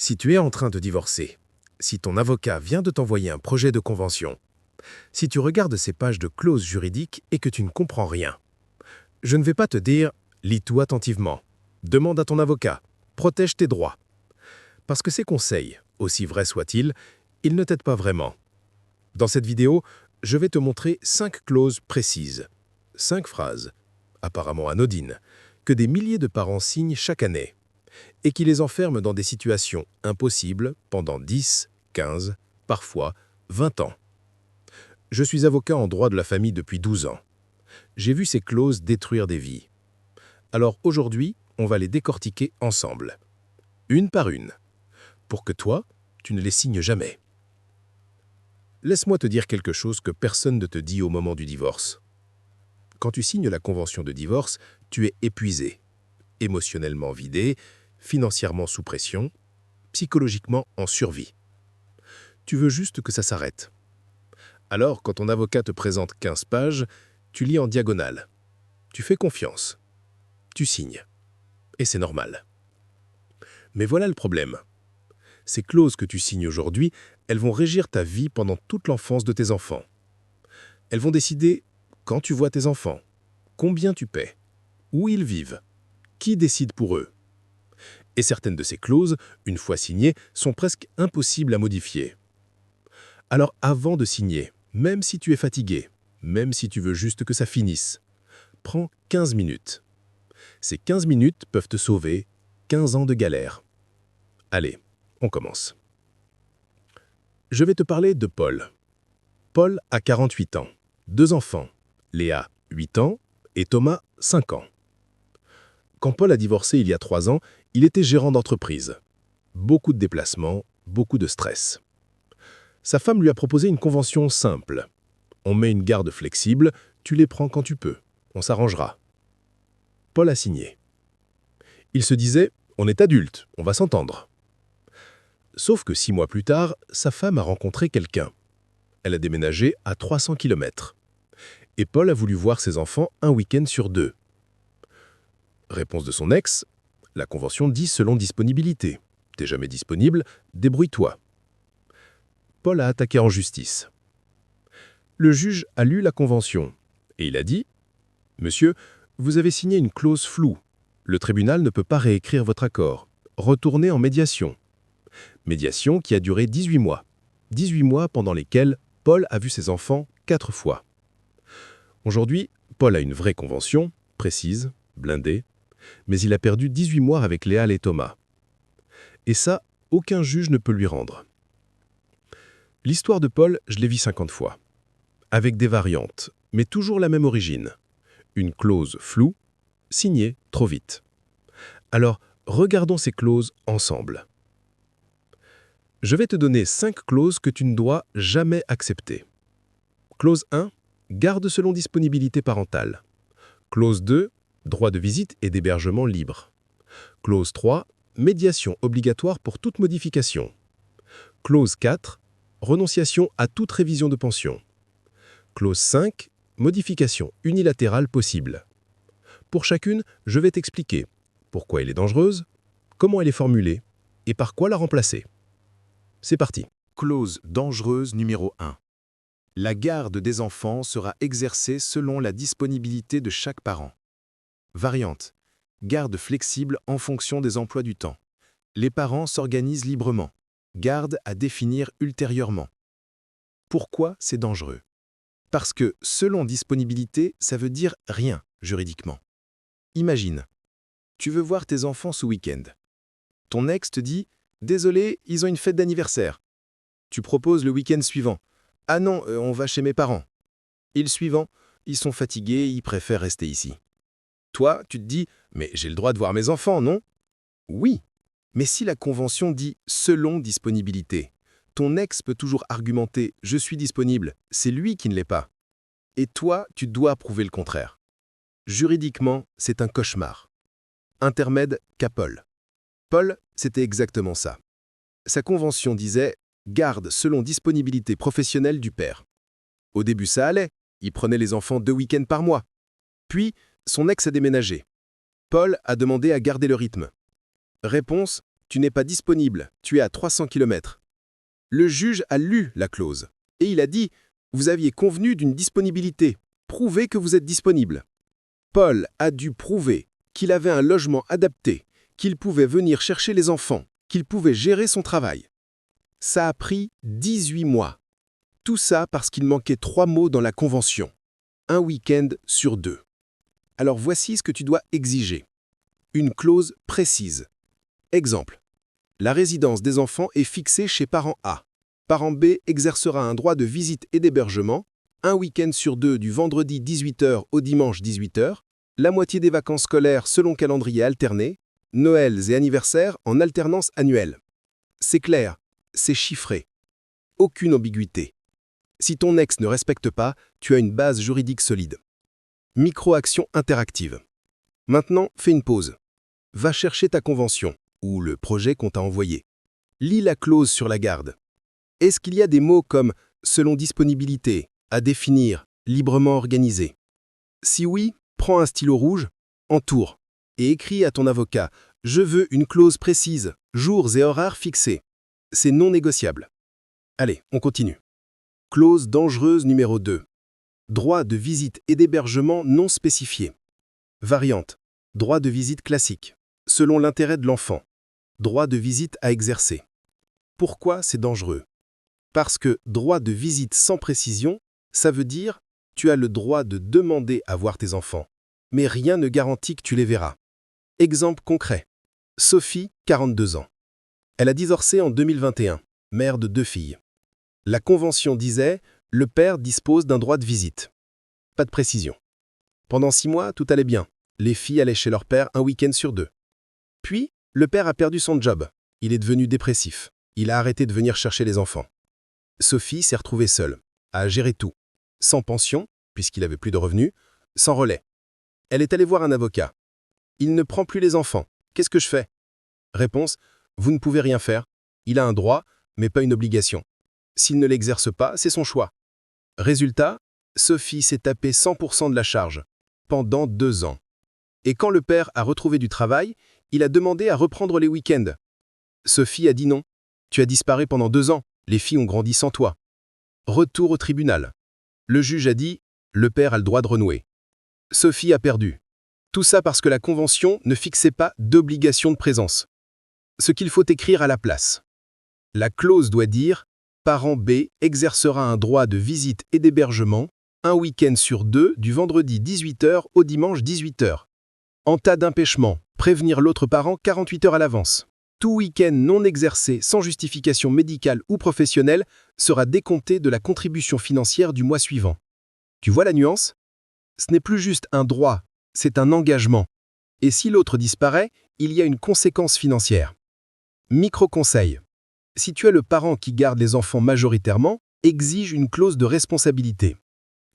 Si tu es en train de divorcer, si ton avocat vient de t'envoyer un projet de convention, si tu regardes ces pages de clauses juridiques et que tu ne comprends rien, je ne vais pas te dire « lis tout attentivement »,« demande à ton avocat »,« protège tes droits ». Parce que ces conseils, aussi vrais soient-ils, ils ne t'aident pas vraiment. Dans cette vidéo, je vais te montrer 5 clauses précises, 5 phrases, apparemment anodines, que des milliers de parents signent chaque année et qui les enferment dans des situations impossibles pendant 10, 15, parfois 20 ans. Je suis avocat en droit de la famille depuis 12 ans. J'ai vu ces clauses détruire des vies. Alors aujourd'hui, on va les décortiquer ensemble, une par une, pour que toi, tu ne les signes jamais. Laisse-moi te dire quelque chose que personne ne te dit au moment du divorce. Quand tu signes la convention de divorce, tu es épuisé, émotionnellement vidé, financièrement sous pression, psychologiquement en survie. Tu veux juste que ça s'arrête. Alors, quand ton avocat te présente 15 pages, tu lis en diagonale. Tu fais confiance. Tu signes. Et c'est normal. Mais voilà le problème. Ces clauses que tu signes aujourd'hui, elles vont régir ta vie pendant toute l'enfance de tes enfants. Elles vont décider quand tu vois tes enfants, combien tu paies, où ils vivent, qui décide pour eux. Et certaines de ces clauses, une fois signées, sont presque impossibles à modifier. Alors avant de signer, même si tu es fatigué, même si tu veux juste que ça finisse, prends 15 minutes. Ces 15 minutes peuvent te sauver 15 ans de galère. Allez, on commence. Je vais te parler de Paul. Paul a 48 ans, 2 enfants, Léa, 8 ans, et Thomas, 5 ans. Quand Paul a divorcé il y a 3 ans, il était gérant d'entreprise. Beaucoup de déplacements, beaucoup de stress. Sa femme lui a proposé une convention simple. On met une garde flexible, tu les prends quand tu peux, on s'arrangera. Paul a signé. Il se disait, on est adulte, on va s'entendre. Sauf que 6 mois plus tard, sa femme a rencontré quelqu'un. Elle a déménagé à 300 km. Et Paul a voulu voir ses enfants un week-end sur 2. Réponse de son ex, la convention dit selon disponibilité. T'es jamais disponible, débrouille-toi. Paul a attaqué en justice. Le juge a lu la convention et il a dit « Monsieur, vous avez signé une clause floue. Le tribunal ne peut pas réécrire votre accord. Retournez en médiation. » Médiation qui a duré 18 mois. 18 mois pendant lesquels Paul a vu ses enfants 4 fois. Aujourd'hui, Paul a une vraie convention, précise, blindée, mais il a perdu 18 mois avec Léa et Thomas. Et ça, aucun juge ne peut lui rendre. L'histoire de Paul, je l'ai vue 50 fois. Avec des variantes, mais toujours la même origine. Une clause floue, signée trop vite. Alors, regardons ces clauses ensemble. Je vais te donner 5 clauses que tu ne dois jamais accepter. Clause 1, garde selon disponibilité parentale. Clause 2, droit de visite et d'hébergement libre. Clause 3, médiation obligatoire pour toute modification. Clause 4, renonciation à toute révision de pension. Clause 5, modification unilatérale possible. Pour chacune, je vais t'expliquer pourquoi elle est dangereuse, comment elle est formulée et par quoi la remplacer. C'est parti. Clause dangereuse numéro 1. La garde des enfants sera exercée selon la disponibilité de chaque parent. Variante. Garde flexible en fonction des emplois du temps. Les parents s'organisent librement. Garde à définir ultérieurement. Pourquoi c'est dangereux? Parce que selon disponibilité, ça veut dire rien juridiquement. Imagine, tu veux voir tes enfants ce week-end. Ton ex te dit « Désolé, ils ont une fête d'anniversaire ». Tu proposes le week-end suivant. « Ah non, on va chez mes parents ». Et le suivant, ils sont fatigués, ils préfèrent rester ici. Toi, tu te dis « Mais j'ai le droit de voir mes enfants, non ?» Oui, mais si la convention dit « selon disponibilité », ton ex peut toujours argumenter « je suis disponible », c'est lui qui ne l'est pas. Et toi, tu dois prouver le contraire. Juridiquement, c'est un cauchemar. Intermède qu'à Paul. Paul, c'était exactement ça. Sa convention disait « garde selon disponibilité professionnelle du père ». Au début, ça allait, il prenait les enfants 2 week-ends par mois. Puis, son ex a déménagé. Paul a demandé à garder le rythme. Réponse, Tu n'es pas disponible, tu es à 300 km. Le juge a lu la clause et il a dit « Vous aviez convenu d'une disponibilité. Prouvez que vous êtes disponible. » Paul a dû prouver qu'il avait un logement adapté, qu'il pouvait venir chercher les enfants, qu'il pouvait gérer son travail. Ça a pris 18 mois. Tout ça parce qu'il manquait 3 mots dans la convention. Un week-end sur 2. Alors voici ce que tu dois exiger. Une clause précise. Exemple. La résidence des enfants est fixée chez parent A. Parent B exercera un droit de visite et d'hébergement, un week-end sur 2 du vendredi 18h au dimanche 18h, la moitié des vacances scolaires selon calendrier alterné, Noëls et anniversaires en alternance annuelle. C'est clair, c'est chiffré. Aucune ambiguïté. Si ton ex ne respecte pas, tu as une base juridique solide. Micro-action interactive. Maintenant, fais une pause. Va chercher ta convention ou le projet qu'on t'a envoyé. Lis la clause sur la garde. Est-ce qu'il y a des mots comme « selon disponibilité »,« à définir »,« librement organisé ». Si oui, prends un stylo rouge, entoure, et écris à ton avocat « Je veux une clause précise, jours et horaires fixés ». C'est non négociable. Allez, on continue. Clause dangereuse numéro 2. Droit de visite et d'hébergement non spécifié. Variante. Droit de visite classique. Selon l'intérêt de l'enfant. Droit de visite à exercer. Pourquoi c'est dangereux? Parce que droit de visite sans précision, ça veut dire tu as le droit de demander à voir tes enfants, mais rien ne garantit que tu les verras. Exemple concret. Sophie, 42 ans. Elle a divorcé en 2021, mère de 2 filles. La convention disait le père dispose d'un droit de visite. Pas de précision. Pendant 6 mois, tout allait bien. Les filles allaient chez leur père un week-end sur 2. Puis, le père a perdu son job. Il est devenu dépressif. Il a arrêté de venir chercher les enfants. Sophie s'est retrouvée seule, à gérer tout. Sans pension, puisqu'il avait plus de revenus, sans relais. Elle est allée voir un avocat. Il ne prend plus les enfants. Qu'est-ce que je fais? Réponse, vous ne pouvez rien faire. Il a un droit, mais pas une obligation. S'il ne l'exerce pas, c'est son choix. Résultat, Sophie s'est tapée 100% de la charge, pendant 2 ans. Et quand le père a retrouvé du travail, il a demandé à reprendre les week-ends. Sophie a dit non. Tu as disparu pendant 2 ans, les filles ont grandi sans toi. Retour au tribunal. Le juge a dit, le père a le droit de renouer. Sophie a perdu. Tout ça parce que la convention ne fixait pas d'obligation de présence. Ce qu'il faut écrire à la place. La clause doit dire « Parent B exercera un droit de visite et d'hébergement, un week-end sur 2 du vendredi 18h au dimanche 18h. En cas d'empêchement, prévenir l'autre parent 48 heures à l'avance. Tout week-end non exercé sans justification médicale ou professionnelle sera décompté de la contribution financière du mois suivant. » Tu vois la nuance? Ce n'est plus juste un droit, c'est un engagement. Et si l'autre disparaît, il y a une conséquence financière. Micro-conseil. Si tu es le parent qui garde les enfants majoritairement, exige une clause de responsabilité.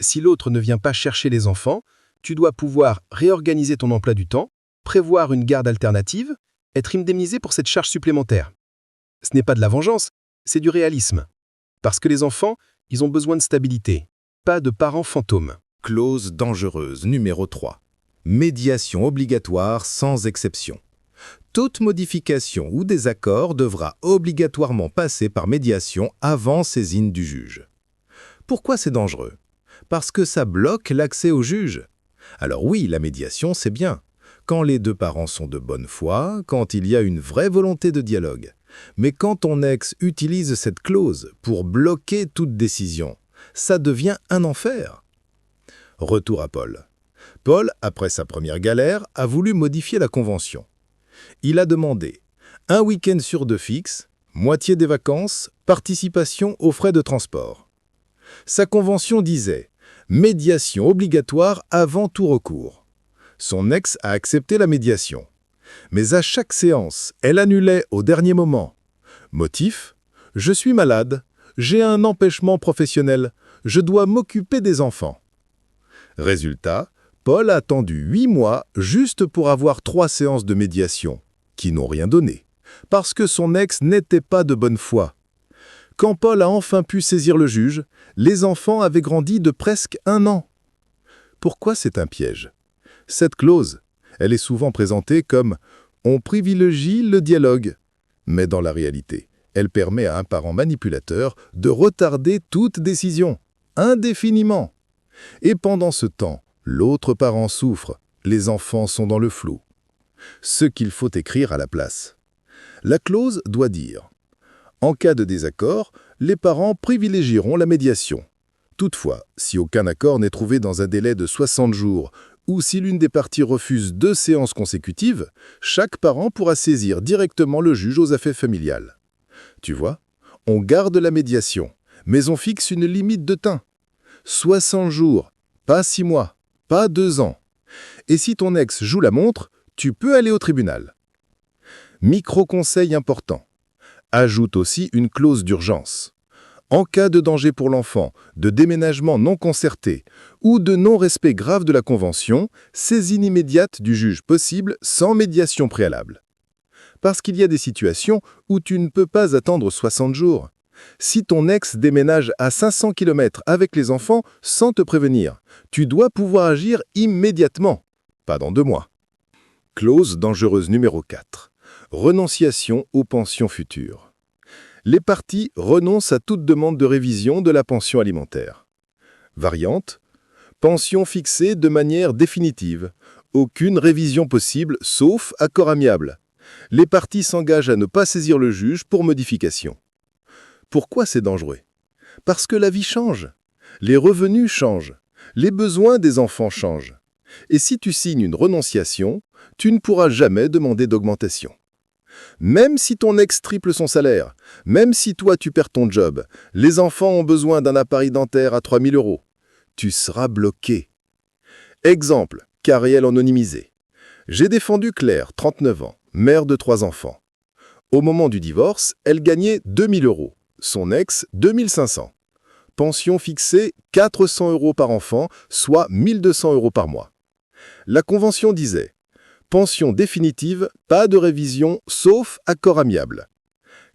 Si l'autre ne vient pas chercher les enfants, tu dois pouvoir réorganiser ton emploi du temps, prévoir une garde alternative, être indemnisé pour cette charge supplémentaire. Ce n'est pas de la vengeance, c'est du réalisme. Parce que les enfants, ils ont besoin de stabilité, pas de parents fantômes. Clause dangereuse numéro 3. Médiation obligatoire sans exception. Toute modification ou désaccord devra obligatoirement passer par médiation avant saisine du juge. Pourquoi c'est dangereux? Parce que ça bloque l'accès au juge. Alors oui, la médiation, c'est bien. Quand les 2 parents sont de bonne foi, quand il y a une vraie volonté de dialogue. Mais quand ton ex utilise cette clause pour bloquer toute décision, ça devient un enfer. Retour à Paul. Paul, après sa première galère, a voulu modifier la convention. Il a demandé un week-end sur 2 fixe, moitié des vacances, participation aux frais de transport. Sa convention disait médiation obligatoire avant tout recours. Son ex a accepté la médiation. Mais à chaque séance, elle annulait au dernier moment. Motif: je suis malade, j'ai un empêchement professionnel, je dois m'occuper des enfants. Résultat, Paul a attendu 8 mois juste pour avoir 3 séances de médiation, qui n'ont rien donné, parce que son ex n'était pas de bonne foi. Quand Paul a enfin pu saisir le juge, les enfants avaient grandi de presque 1 an. Pourquoi c'est un piège? Cette clause, elle est souvent présentée comme « on privilégie le dialogue ». Mais dans la réalité, elle permet à un parent manipulateur de retarder toute décision, indéfiniment. Et pendant ce temps, l'autre parent souffre, les enfants sont dans le flou. Ce qu'il faut écrire à la place. La clause doit dire « En cas de désaccord, les parents privilégieront la médiation. Toutefois, si aucun accord n'est trouvé dans un délai de 60 jours ou si l'une des parties refuse 2 séances consécutives, chaque parent pourra saisir directement le juge aux affaires familiales. » Tu vois, on garde la médiation, mais on fixe une limite de temps. 60 jours, pas 6 mois, pas 2 ans. Et si ton ex joue la montre, tu peux aller au tribunal. Micro-conseil important. Ajoute aussi une clause d'urgence. En cas de danger pour l'enfant, de déménagement non concerté ou de non-respect grave de la convention, saisine immédiate du juge possible sans médiation préalable. Parce qu'il y a des situations où tu ne peux pas attendre 60 jours. Si ton ex déménage à 500 km avec les enfants sans te prévenir, tu dois pouvoir agir immédiatement, pas dans 2 mois. Clause dangereuse numéro 4. Renonciation aux pensions futures. Les parties renoncent à toute demande de révision de la pension alimentaire. Variante. Pension fixée de manière définitive. Aucune révision possible sauf accord amiable. Les parties s'engagent à ne pas saisir le juge pour modification. Pourquoi c'est dangereux? Parce que la vie change. Les revenus changent. Les besoins des enfants changent. Et si tu signes une renonciation, tu ne pourras jamais demander d'augmentation. Même si ton ex triple son salaire, même si toi tu perds ton job, les enfants ont besoin d'un appareil dentaire à 3 000 €, tu seras bloqué. Exemple, carrière anonymisée. J'ai défendu Claire, 39 ans, mère de 3 enfants. Au moment du divorce, elle gagnait 2 000 €, son ex 2 500. Pension fixée 400 € par enfant, soit 1 200 € par mois. La convention disait pension définitive, pas de révision, sauf accord amiable.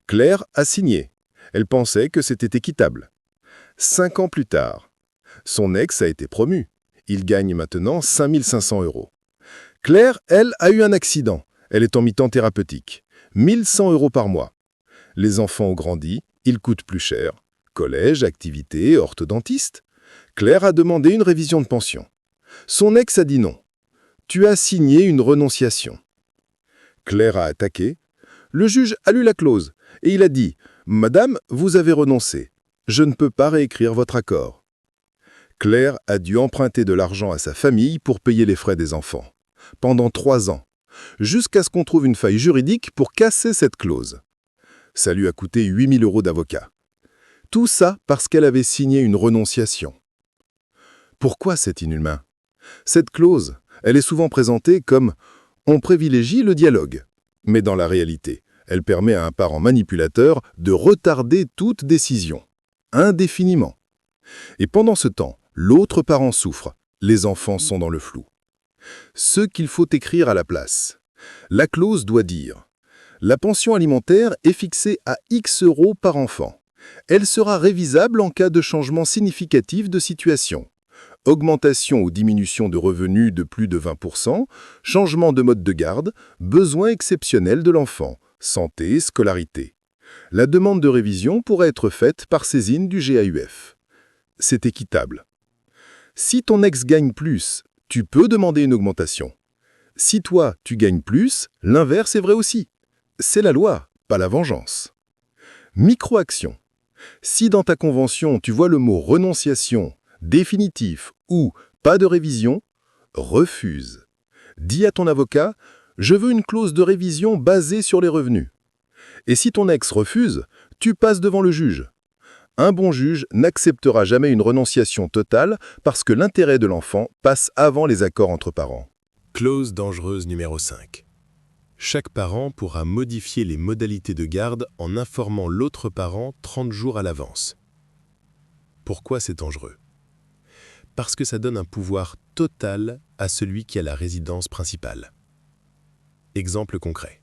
Claire a signé. Elle pensait que c'était équitable. 5 ans plus tard, son ex a été promu. Il gagne maintenant 5 500 €. Claire, elle, a eu un accident. Elle est en mi-temps thérapeutique. 1 100 € par mois. Les enfants ont grandi, ils coûtent plus cher. Collège, activités, orthodontiste. Claire a demandé une révision de pension. Son ex a dit non. Tu as signé une renonciation. Claire a attaqué. Le juge a lu la clause et il a dit « Madame, vous avez renoncé. Je ne peux pas réécrire votre accord. » Claire a dû emprunter de l'argent à sa famille pour payer les frais des enfants. Pendant 3 ans, jusqu'à ce qu'on trouve une faille juridique pour casser cette clause. Ça lui a coûté 8 000 € d'avocat. Tout ça parce qu'elle avait signé une renonciation. Pourquoi c'est inhumain? Cette clause, elle est souvent présentée comme « on privilégie le dialogue ». Mais dans la réalité, elle permet à un parent manipulateur de retarder toute décision, indéfiniment. Et pendant ce temps, l'autre parent souffre, les enfants sont dans le flou. Ce qu'il faut écrire à la place. La clause doit dire « La pension alimentaire est fixée à X € par enfant. Elle sera révisable en cas de changement significatif de situation. Augmentation ou diminution de revenus de plus de 20%, changement de mode de garde, besoins exceptionnels de l'enfant, santé, scolarité. La demande de révision pourrait être faite par saisine du GAUF. C'est équitable. Si ton ex gagne plus, tu peux demander une augmentation. Si toi, tu gagnes plus, l'inverse est vrai aussi. C'est la loi, pas la vengeance. Micro-action. Si dans ta convention, tu vois le mot renonciation, définitif ou pas de révision, refuse. Dis à ton avocat « Je veux une clause de révision basée sur les revenus ». Et si ton ex refuse, tu passes devant le juge. Un bon juge n'acceptera jamais une renonciation totale parce que l'intérêt de l'enfant passe avant les accords entre parents. Clause dangereuse numéro 5. Chaque parent pourra modifier les modalités de garde en informant l'autre parent 30 jours à l'avance. Pourquoi c'est dangereux? Parce que ça donne un pouvoir total à celui qui a la résidence principale. Exemple concret.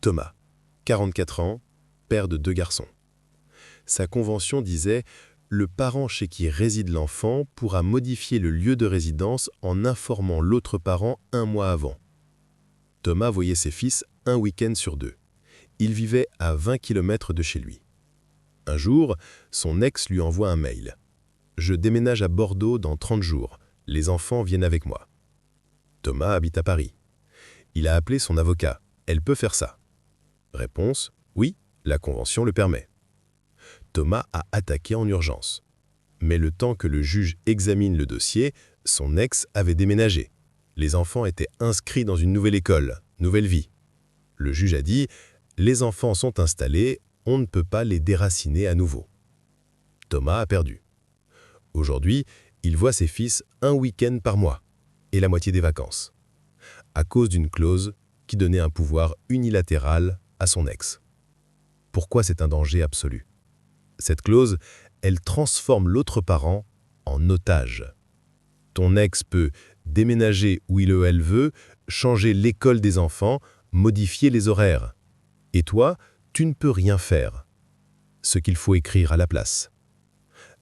Thomas, 44 ans, père de 2 garçons. Sa convention disait « Le parent chez qui réside l'enfant pourra modifier le lieu de résidence en informant l'autre parent 1 mois avant. » Thomas voyait ses fils un week-end sur 2. Il vivait à 20 km de chez lui. Un jour, son ex lui envoie un mail. « Je déménage à Bordeaux dans 30 jours. Les enfants viennent avec moi. » Thomas habite à Paris. Il a appelé son avocat. « Elle peut faire ça. » Réponse : « Oui, la convention le permet. » Thomas a attaqué en urgence. Mais le temps que le juge examine le dossier, son ex avait déménagé. Les enfants étaient inscrits dans une nouvelle école, nouvelle vie. Le juge a dit « Les enfants sont installés, on ne peut pas les déraciner à nouveau. » Thomas a perdu. Aujourd'hui, il voit ses fils un week-end par mois et la moitié des vacances, à cause d'une clause qui donnait un pouvoir unilatéral à son ex. Pourquoi c'est un danger absolu? Cette clause, elle transforme l'autre parent en otage. Ton ex peut déménager où il ou elle veut, changer l'école des enfants, modifier les horaires. Et toi, tu ne peux rien faire. Ce qu'il faut écrire à la place.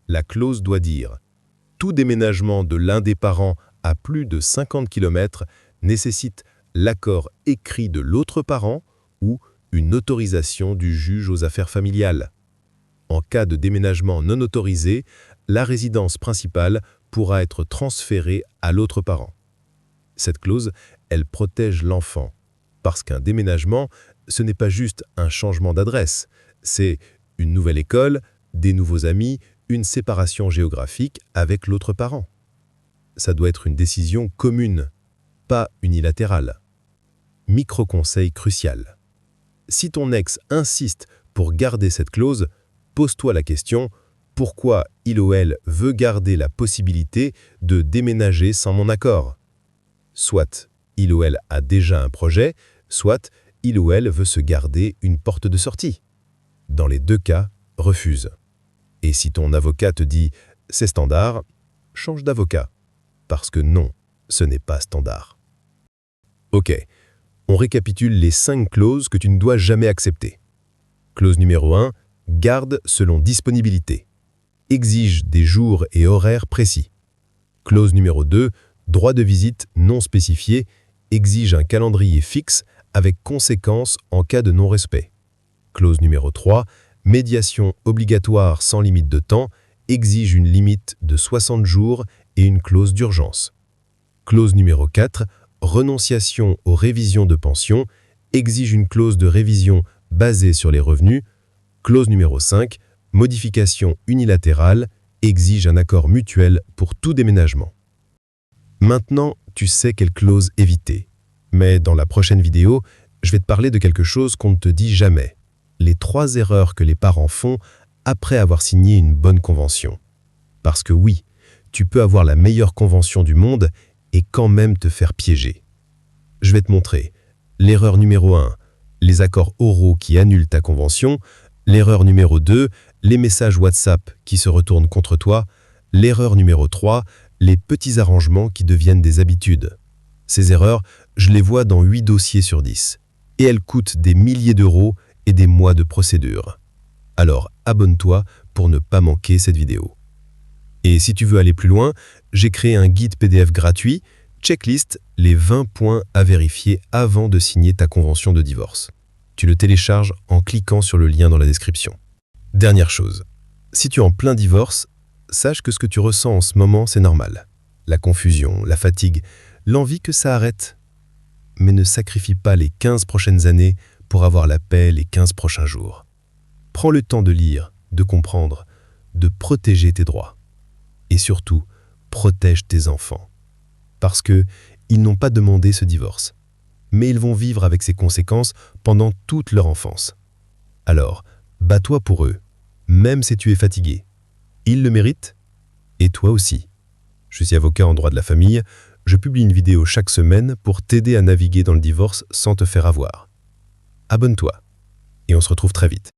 La clause doit dire « Tout déménagement de l'un des parents à plus de 50 km nécessite l'accord écrit de l'autre parent ou une autorisation du juge aux affaires familiales. En cas de déménagement non autorisé, la résidence principale pourra être transférée à l'autre parent. » Cette clause, elle protège l'enfant, parce qu'un déménagement, ce n'est pas juste un changement d'adresse, c'est une nouvelle école, des nouveaux amis, une séparation géographique avec l'autre parent. Ça doit être une décision commune, pas unilatérale. Micro-conseil crucial. Si ton ex insiste pour garder cette clause, pose-toi la question « Pourquoi il ou elle veut garder la possibilité de déménager sans mon accord ?» Soit il ou elle a déjà un projet, soit il ou elle veut se garder une porte de sortie. Dans les deux cas, refuse. Et si ton avocat te dit « c'est standard », change d'avocat. Parce que non, ce n'est pas standard. Ok, on récapitule les 5 clauses que tu ne dois jamais accepter. Clause numéro 1, garde selon disponibilité. Exige des jours et horaires précis. Clause numéro 2, droit de visite non spécifié. Exige un calendrier fixe avec conséquences en cas de non-respect. Clause numéro 3, médiation obligatoire sans limite de temps. Exige une limite de 60 jours et une clause d'urgence. Clause numéro 4, renonciation aux révisions de pension. Exige une clause de révision basée sur les revenus. Clause numéro 5, modification unilatérale, exige un accord mutuel pour tout déménagement. Maintenant, tu sais quelle clause éviter. Mais dans la prochaine vidéo, je vais te parler de quelque chose qu'on ne te dit jamais. Les 3 erreurs que les parents font après avoir signé une bonne convention. Parce que oui, tu peux avoir la meilleure convention du monde et quand même te faire piéger. Je vais te montrer. L'erreur numéro 1, les accords oraux qui annulent ta convention. L'erreur numéro 2, les messages WhatsApp qui se retournent contre toi. L'erreur numéro 3, les petits arrangements qui deviennent des habitudes. Ces erreurs, je les vois dans 8 dossiers sur 10. Et elles coûtent des milliers d'euros et des mois de procédure. Alors abonne-toi pour ne pas manquer cette vidéo. Et si tu veux aller plus loin, j'ai créé un guide PDF gratuit, checklist, les 20 points à vérifier avant de signer ta convention de divorce. Tu le télécharges en cliquant sur le lien dans la description. Dernière chose, si tu es en plein divorce, sache que ce que tu ressens en ce moment, c'est normal. La confusion, la fatigue, l'envie que ça arrête. Mais ne sacrifie pas les 15 prochaines années pour avoir la paix les 15 prochains jours. Prends le temps de lire, de comprendre, de protéger tes droits. Et surtout, protège tes enfants. Parce qu'ils n'ont pas demandé ce divorce. Mais ils vont vivre avec ses conséquences pendant toute leur enfance. Alors, bats-toi pour eux, même si tu es fatigué. Ils le méritent, et toi aussi. Je suis avocat en droit de la famille, je publie une vidéo chaque semaine pour t'aider à naviguer dans le divorce sans te faire avoir. Abonne-toi, et on se retrouve très vite.